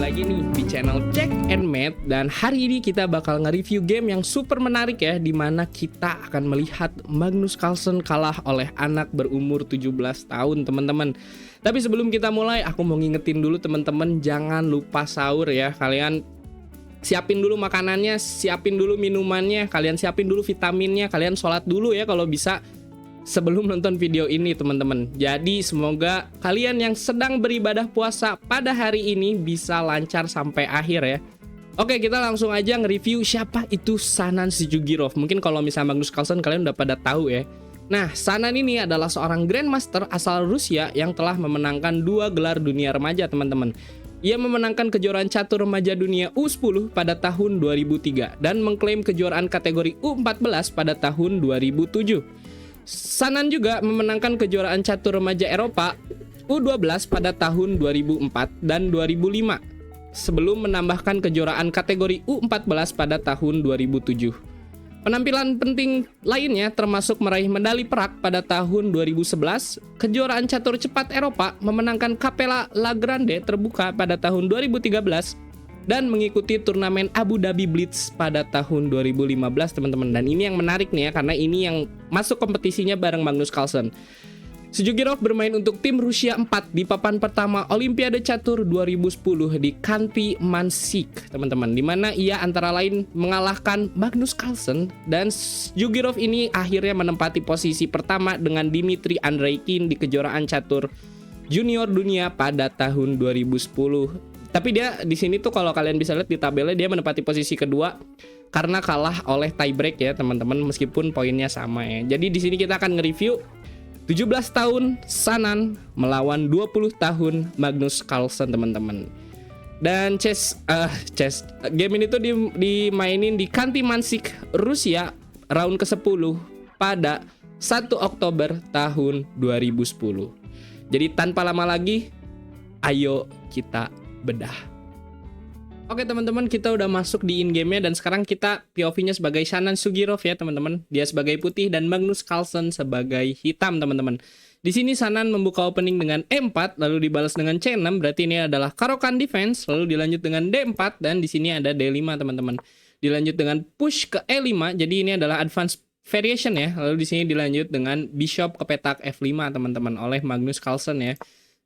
lagi nih di channel Jack and Matt. Dan hari ini kita bakal nge-review game yang super menarik ya, dimana kita akan melihat Magnus Carlsen kalah oleh anak berumur 17 tahun teman-teman. Tapi sebelum kita mulai, aku mau ngingetin dulu teman-teman, jangan lupa sahur ya. Kalian siapin dulu makanannya, siapin dulu minumannya, kalian siapin dulu vitaminnya, kalian sholat dulu ya kalau bisa sebelum nonton video ini teman-teman. Jadi semoga kalian yang sedang beribadah puasa pada hari ini bisa lancar sampai akhir ya. Oke, kita langsung aja nge-review siapa itu Sanan Sijugirov. Mungkin kalau misalnya Magnus Carlsen kalian udah pada tahu ya. Nah, Sanan ini adalah seorang Grandmaster asal Rusia yang telah memenangkan 2 gelar dunia remaja teman-teman. Ia memenangkan kejuaraan catur remaja dunia U10 pada tahun 2003 dan mengklaim kejuaraan kategori U14 pada tahun 2007. Sanan juga memenangkan kejuaraan catur remaja Eropa U12 pada tahun 2004 dan 2005 sebelum menambahkan kejuaraan kategori U14 pada tahun 2007. Penampilan penting lainnya termasuk meraih medali perak pada tahun 2011, kejuaraan catur cepat Eropa, memenangkan Capella La Grande terbuka pada tahun 2013 dan mengikuti turnamen Abu Dhabi Blitz pada tahun 2015 teman-teman. Dan ini yang menarik nih ya, karena ini yang masuk kompetisinya bareng Magnus Carlsen. Sijugirov bermain untuk tim Rusia 4 di papan pertama Olimpiade Catur 2010 di Khanty-Mansiysk teman-teman, dimana ia antara lain mengalahkan Magnus Carlsen. Dan Sijugirov ini akhirnya menempati posisi pertama dengan Dmitry Andreikin di kejuaraan catur junior dunia pada tahun 2010. Tapi dia di sini tuh kalau kalian bisa lihat di tabelnya dia menempati posisi kedua karena kalah oleh tiebreak ya teman-teman, meskipun poinnya sama ya. Jadi di sini kita akan nge-review 17 tahun Sanan melawan 20 tahun Magnus Carlsen teman-teman. Dan game ini tuh dimainin di Khanty-Mansiysk, Rusia, round ke-10 pada 1 Oktober tahun 2010. Jadi tanpa lama lagi, ayo kita bedah. Oke teman-teman, kita udah masuk di in-game-nya dan sekarang kita POV-nya sebagai Sanan Sijugirov ya teman-teman. Dia sebagai putih dan Magnus Carlsen sebagai hitam teman-teman. Di sini Sanan membuka opening dengan E4 lalu dibalas dengan C6, berarti ini adalah Caro-Kann defense, lalu dilanjut dengan D4 dan di sini ada D5 teman-teman. Dilanjut dengan push ke E5, jadi ini adalah advance variation ya. Lalu di sini dilanjut dengan bishop ke petak F5 teman-teman oleh Magnus Carlsen ya.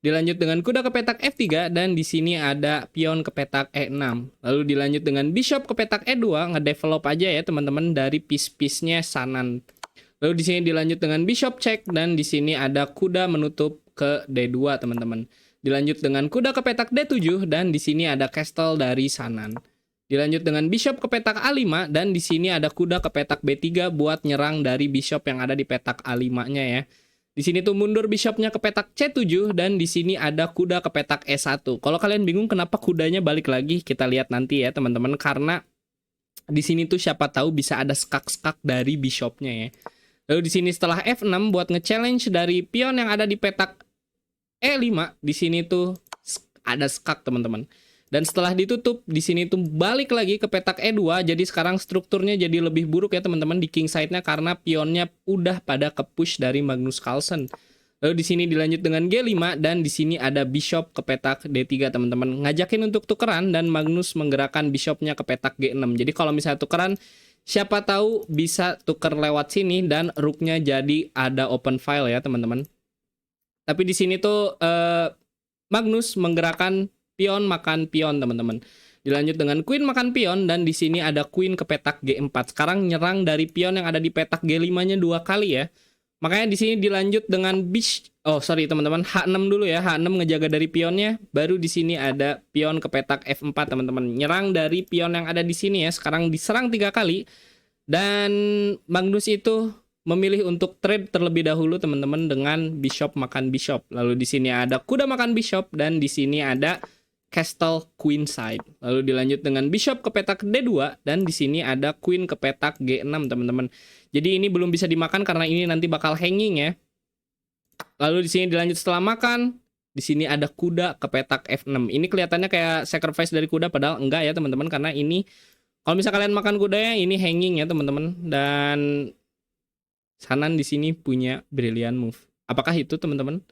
Dilanjut dengan kuda ke petak F3 dan di sini ada pion ke petak E6. Lalu dilanjut dengan bishop ke petak E2, ngedevelop aja ya teman-teman dari piece-piece-nya Sanan. Lalu di sini dilanjut dengan bishop check dan di sini ada kuda menutup ke D2 teman-teman. Dilanjut dengan kuda ke petak D7 dan di sini ada castle dari Sanan. Dilanjut dengan bishop ke petak A5 dan di sini ada kuda ke petak B3 buat nyerang dari bishop yang ada di petak A5-nya ya. Di sini tuh mundur bishopnya ke petak C7 dan di sini ada kuda ke petak E1. Kalau kalian bingung kenapa kudanya balik lagi, kita lihat nanti ya teman-teman, karena di sini tuh siapa tahu bisa ada skak-skak dari bishopnya ya. Lalu di sini setelah F6 buat nge-challenge dari pion yang ada di petak E5, di sini tuh ada skak teman-teman. Dan setelah ditutup, di sini tuh balik lagi ke petak E2. Jadi sekarang strukturnya jadi lebih buruk ya teman-teman di king side-nya karena pionnya udah pada ke-push dari Magnus Carlsen. Lalu di sini dilanjut dengan G5 dan di sini ada bishop ke petak D3 teman-teman. Ngajakin untuk tukeran dan Magnus menggerakkan bishopnya ke petak G6. Jadi kalau misalnya tukeran, siapa tahu bisa tuker lewat sini dan rooknya jadi ada open file ya teman-teman. Tapi di sini tuh Magnus menggerakkan pion makan pion teman-teman. Dilanjut dengan queen makan pion dan di sini ada queen ke petak G4. Sekarang nyerang dari pion yang ada di petak G5-nya 2 kali ya. Makanya di sini dilanjut dengan teman-teman, H6 dulu ya. H6 ngejaga dari pionnya, baru di sini ada pion ke petak F4 teman-teman. Nyerang dari pion yang ada di sini ya. Sekarang diserang 3 kali dan Magnus itu memilih untuk trade terlebih dahulu teman-teman dengan bishop makan bishop. Lalu di sini ada kuda makan bishop dan di sini ada castle queen side. Lalu dilanjut dengan bishop ke petak D2 dan di sini ada queen ke petak G6 teman-teman. Jadi ini belum bisa dimakan karena ini nanti bakal hanging ya. Lalu di sini dilanjut setelah makan, di sini ada kuda ke petak F6. Ini kelihatannya kayak sacrifice dari kuda padahal enggak ya teman-teman, karena ini kalau misalnya kalian makan kudanya ini hanging ya teman-teman. Dan Sanan di sini punya brilliant move. Apakah itu teman-teman?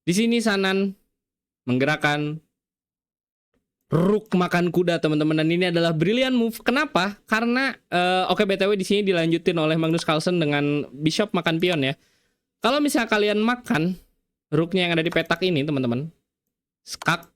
Di sini Sanan menggerakkan Rook makan kuda teman-teman, dan ini adalah brilliant move. Kenapa? Karena oke, BTW di sini dilanjutin oleh Magnus Carlsen dengan bishop makan pion ya. Kalau misalnya kalian makan rooknya yang ada di petak ini teman-teman, skak,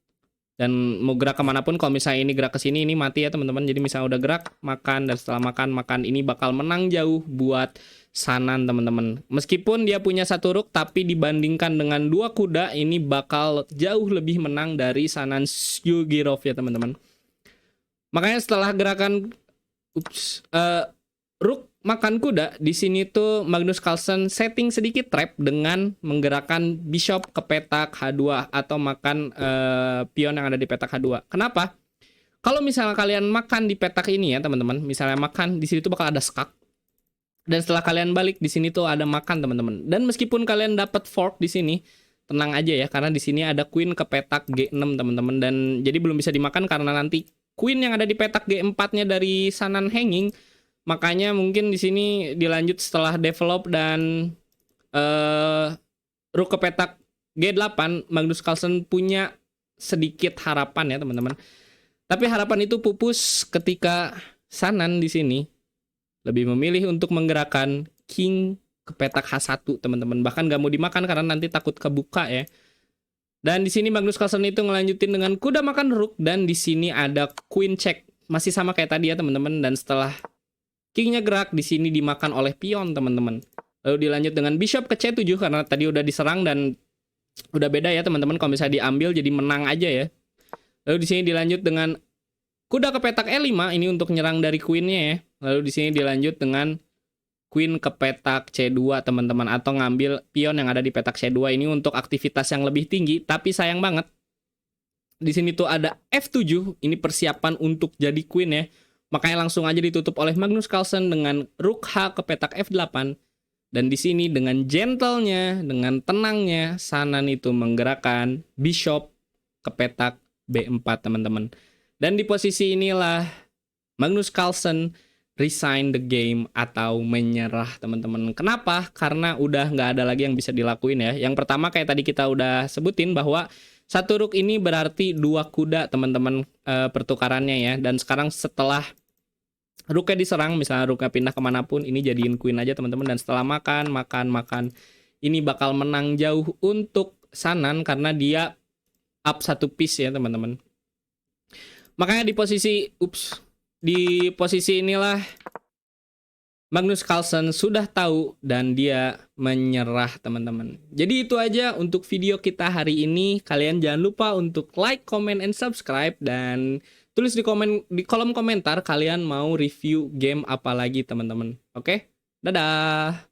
dan mau gerak kemanapun, kalau misalnya ini gerak ke sini ini mati ya teman-teman. Jadi misalnya udah gerak makan, dan setelah makan ini bakal menang jauh buat Sanan teman-teman. Meskipun dia punya satu rook, tapi dibandingkan dengan dua kuda ini bakal jauh lebih menang dari Sanan Yugirov ya teman-teman. Makanya setelah gerakan rook makan kuda, di sini tuh Magnus Carlsen setting sedikit trap dengan menggerakkan bishop ke petak H2 atau makan pion yang ada di petak H2. Kenapa? Kalau misalnya kalian makan di petak ini ya teman-teman, misalnya makan di sini tuh bakal ada skak. Dan setelah kalian balik di sini tuh ada makan teman-teman. Dan meskipun kalian dapat fork di sini, tenang aja ya, karena di sini ada queen ke petak G6 teman-teman, dan jadi belum bisa dimakan karena nanti queen yang ada di petak G4-nya dari Sanan hanging. Makanya mungkin di sini dilanjut setelah develop dan rook ke petak G8, Magnus Carlsen punya sedikit harapan ya teman-teman. Tapi harapan itu pupus ketika Sanan di sini lebih memilih untuk menggerakkan king ke petak H1 teman-teman. Bahkan gak mau dimakan karena nanti takut kebuka ya. Dan di sini Magnus Carlsen itu ngelanjutin dengan kuda makan rook, dan di sini ada queen check. Masih sama kayak tadi ya teman-teman, dan setelah kingnya gerak di sini dimakan oleh pion teman-teman. Lalu dilanjut dengan bishop ke C7 karena tadi udah diserang dan udah beda ya teman-teman, kalau misalnya diambil jadi menang aja ya. Lalu di sini dilanjut dengan kuda ke petak E5 ini untuk nyerang dari queennya ya. Lalu di sini dilanjut dengan queen ke petak C2 teman-teman, atau ngambil pion yang ada di petak C2 ini untuk aktivitas yang lebih tinggi. Tapi sayang banget di sini tuh ada F7, ini persiapan untuk jadi queen ya. Makanya langsung aja ditutup oleh Magnus Carlsen dengan rook H ke petak F8. Dan di sini dengan gentle-nya, dengan tenangnya, Sanan itu menggerakkan bishop ke petak B4 teman-teman. Dan di posisi inilah Magnus Carlsen resign the game atau menyerah teman-teman. Kenapa? Karena udah nggak ada lagi yang bisa dilakuin ya. Yang pertama kayak tadi kita udah sebutin bahwa satu rook ini berarti dua kuda teman-teman pertukarannya ya. Dan sekarang setelah rooknya diserang, misalnya rooknya pindah kemanapun, ini jadiin queen aja teman-teman. Dan setelah makan, ini bakal menang jauh untuk Sanan karena dia up satu piece ya teman-teman. Makanya di posisi inilah Magnus Carlsen sudah tahu dan dia menyerah teman-teman. Jadi itu aja untuk video kita hari ini. Kalian jangan lupa untuk like, comment, and subscribe, dan tulis di kolom komentar kalian mau review game apa lagi teman-teman. Oke? Dadah!